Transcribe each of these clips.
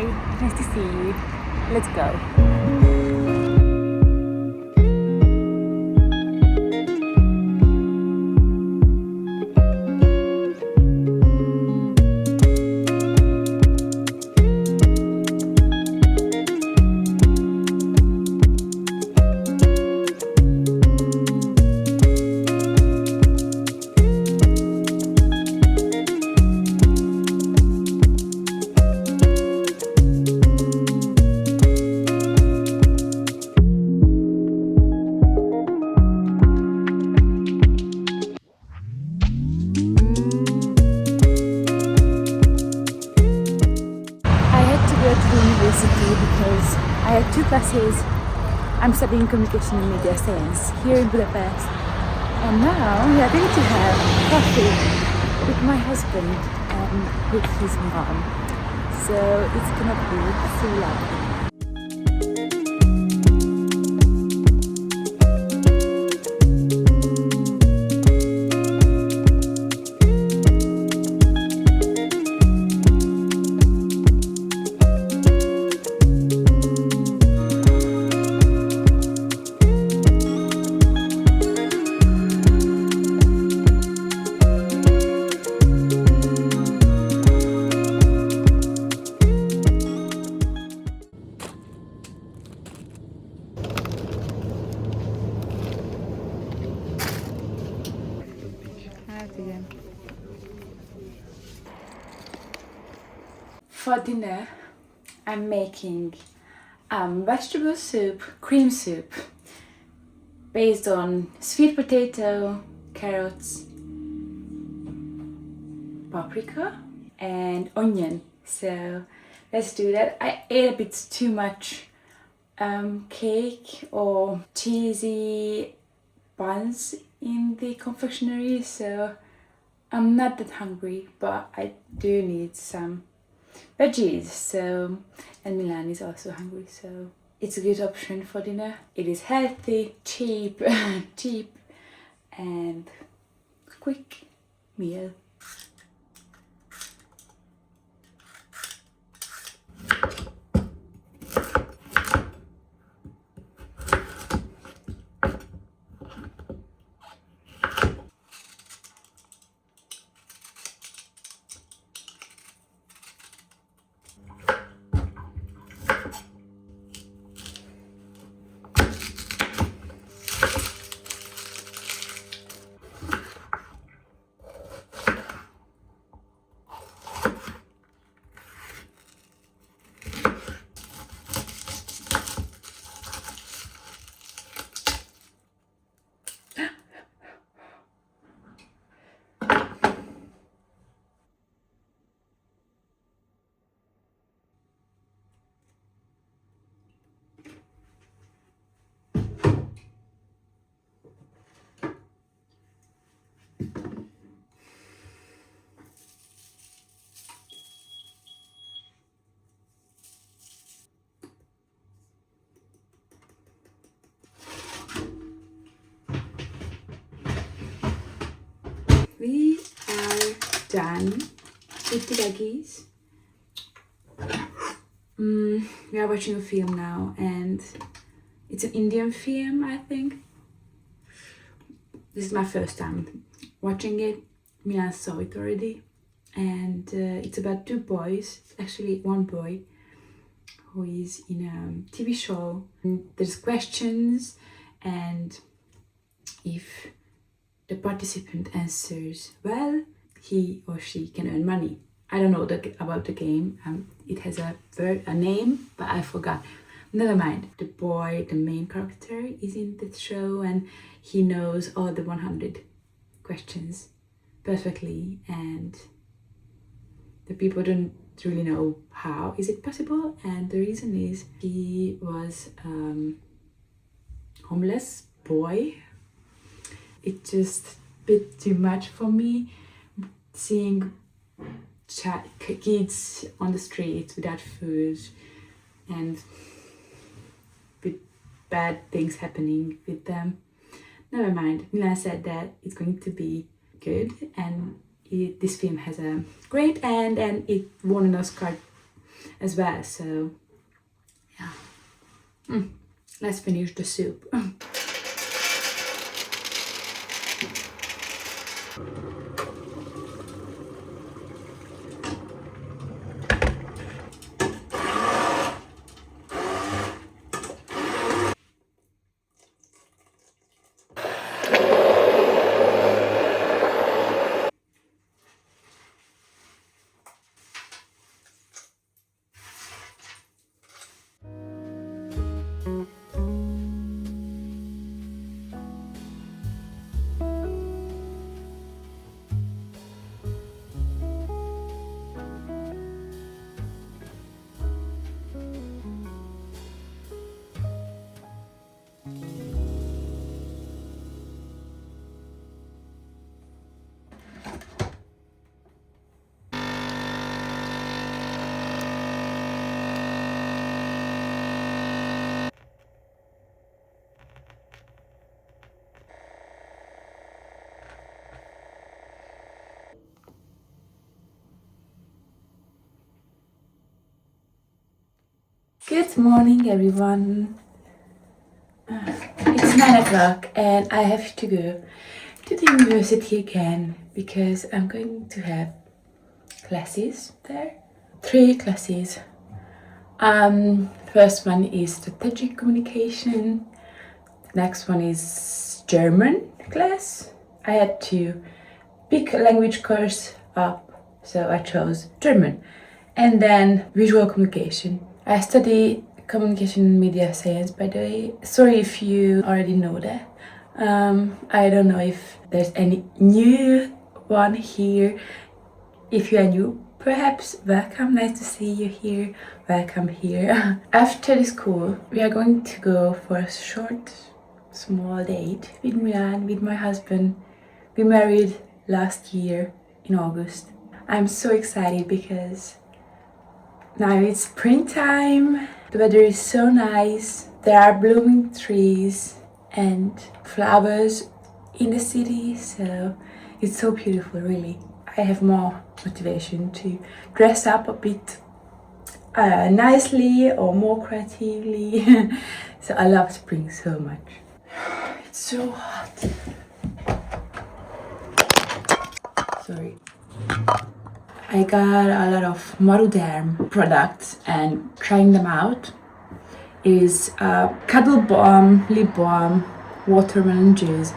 Hi, nice to see you. Let's go. I had to go to the university because I had two classes. I'm studying communication and media science here in Budapest. And now we are going to have coffee with my husband and with his mom. So it's gonna be so lovely. For dinner, I'm making vegetable soup, cream soup, based on sweet potato, carrots, paprika, and onion. So let's do that. I ate a bit too much cake or cheesy buns in the confectionery, so I'm not that hungry, but I do need some veggies. So, and Milan is also hungry, so it's a good option for dinner. It is healthy, cheap, and quick meal. We are done with the veggies. We are watching a film now, and it's an Indian film, I think. This is my first time watching it. Milan saw it already, and it's about two boys, actually one boy, who is in a TV show. There's questions, and if the participant answers well, he or she can earn money. I don't know about the game. It has a name, but I forgot. Never mind. The boy, the main character, is in the show, and he knows all the 100 questions perfectly, and the people don't really know how is it possible, and the reason is he was homeless boy. It's just a bit too much for me, seeing kids on the streets without food and with bad things happening with them. Never mind. Milan said that it's going to be good, and this film has a great end, and it won an Oscar as well. So yeah, let's finish the soup. Good morning, everyone. It's 9 o'clock and I have to go to the university again because I'm going to have classes there. 3 classes. First one is strategic communication. The next one is German class. I had to pick a language course up, so I chose German. And then visual communication. I study communication and media science, by the way. Sorry if you already know that. I don't know if there's any new one here. If you are new, perhaps welcome, nice to see you here. Welcome here. After the school, we are going to go for a short, small date with Milan, with my husband. We married last year in August. I'm so excited because now it's springtime, the weather is so nice, there are blooming trees and flowers in the city, so it's so beautiful, really. I have more motivation to dress up a bit nicely or more creatively. So I love spring so much. It's so hot. Sorry. I got a lot of Maruderm products and trying them out. It is Cuddle Balm, Lip Balm, Watermelon Juice.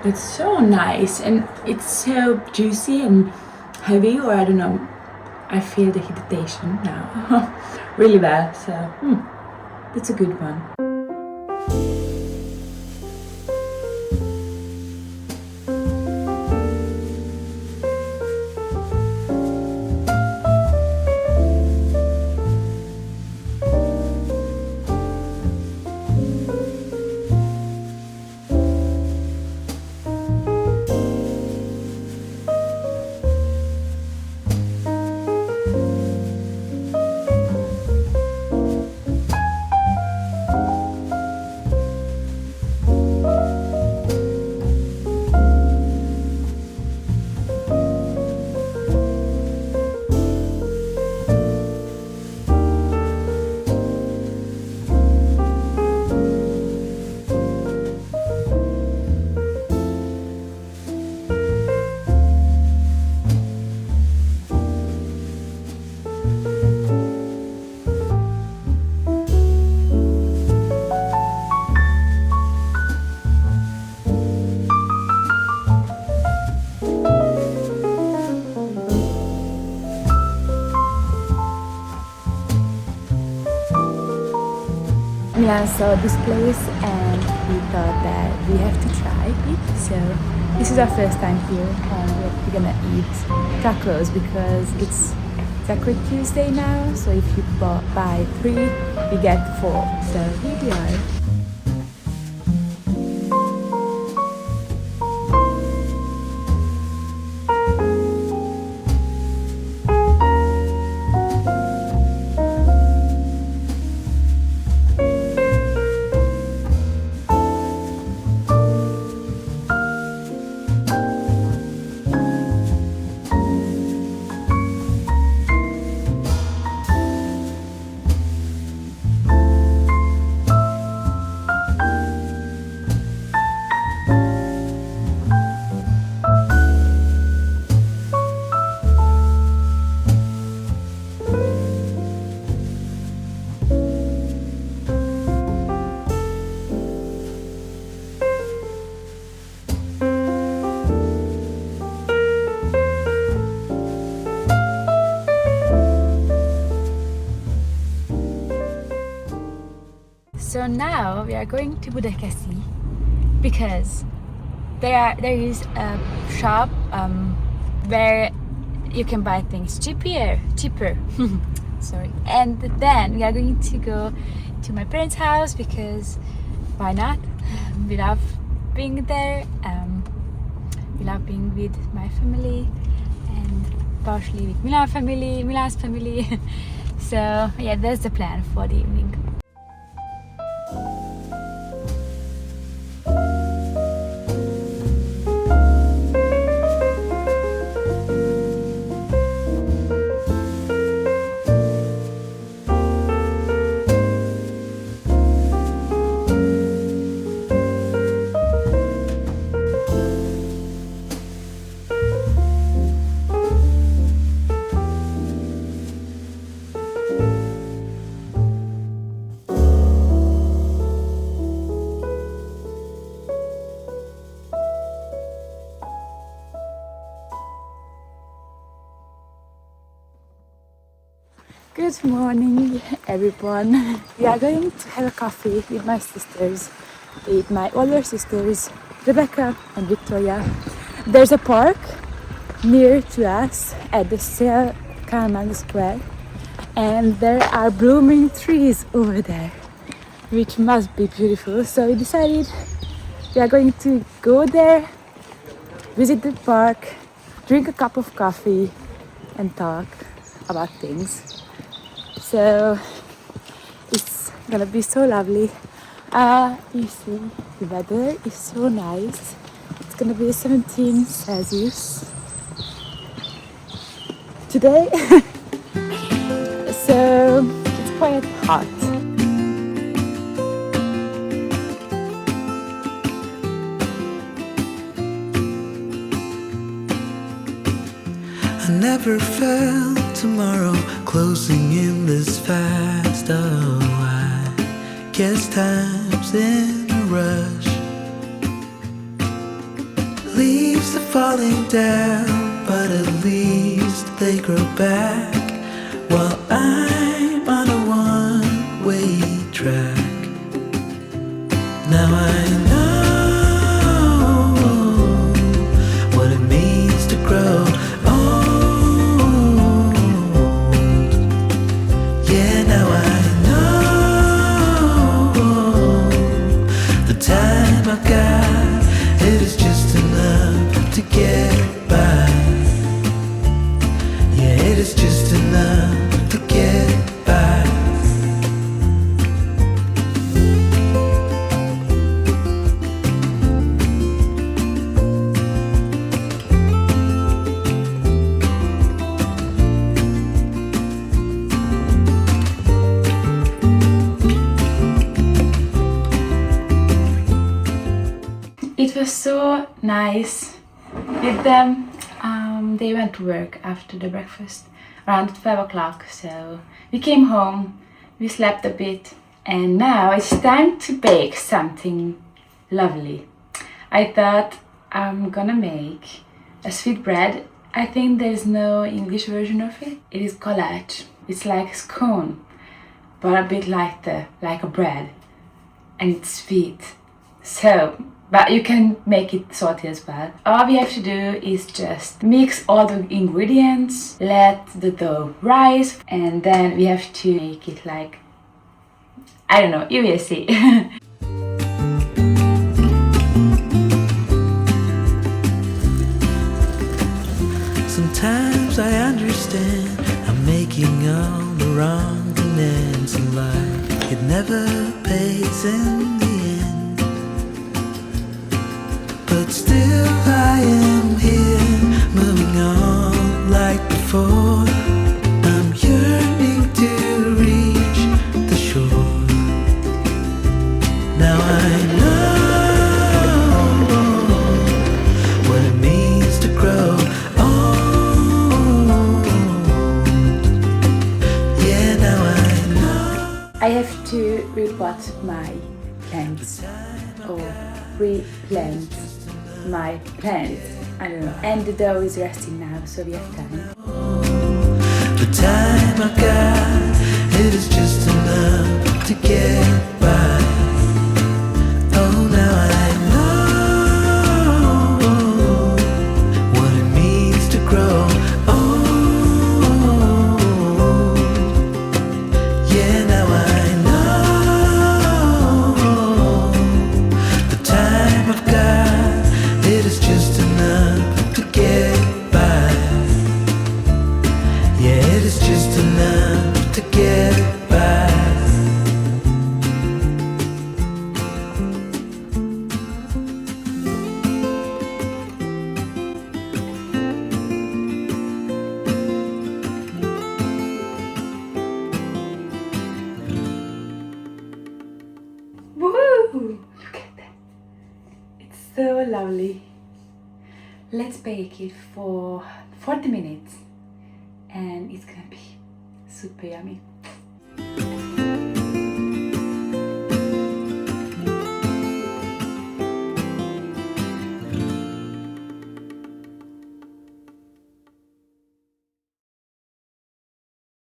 It's so nice and it's so juicy and heavy, or I don't know. I feel the hydration now really well, so that's a good one. Milan saw this place and we thought that we have to try it. So this is our first time here and we're gonna eat tacos because it's Taco Tuesday now. So if you buy 3, you get 4. So here we are. So now we are going to Budapest because there is a shop where you can buy things cheaper. Sorry. And then we are going to go to my parents' house because why not? We love being there. We love being with my family and partially with Milan's family. So yeah, that's the plan for the evening. Good morning, everyone. We are going to have a coffee with my sisters, with my older sisters, Rebecca and Victoria. There's a park near to us at the Kalman Square, and there are blooming trees over there, which must be beautiful. So we decided we are going to go there, visit the park, drink a cup of coffee, and talk about things. So it's gonna be so lovely. You see, the weather is so nice. It's gonna be 17 Celsius today. So it's quite hot. I never felt tomorrow closing in this fast. Oh, I guess time's in a rush. Leaves are falling down, but at least they grow back, while I'm on a one-way track. Now I know what it means to grow. It is just enough to get by. Yeah, it is just enough to get by. It was so nice with them. They went to work after the breakfast around 12 o'clock, so we came home, we slept a bit, and now it's time to bake something lovely. I thought I'm gonna make a sweet bread. I think there's no English version of it. It is goulash. It's like a scone, but a bit lighter, like a bread, and it's sweet. So but you can make it salty as well. All we have to do is just mix all the ingredients, let the dough rise, and then we have to make it like, I don't know, you will see. Sometimes I understand I'm making all the wrong demands in life. It never pays in the end, but still I am here, moving on like before. I'm yearning to reach the shore. Now I know what it means to grow old. Yeah, now I know. I have to repot my plants or replant my plants. I don't know. And the dough is resting now, so we have time. The time I got, it is just enough to get by. to get back. Woo! Look at that. It's so lovely. Let's bake it for 40 minutes and it's gonna be super yummy.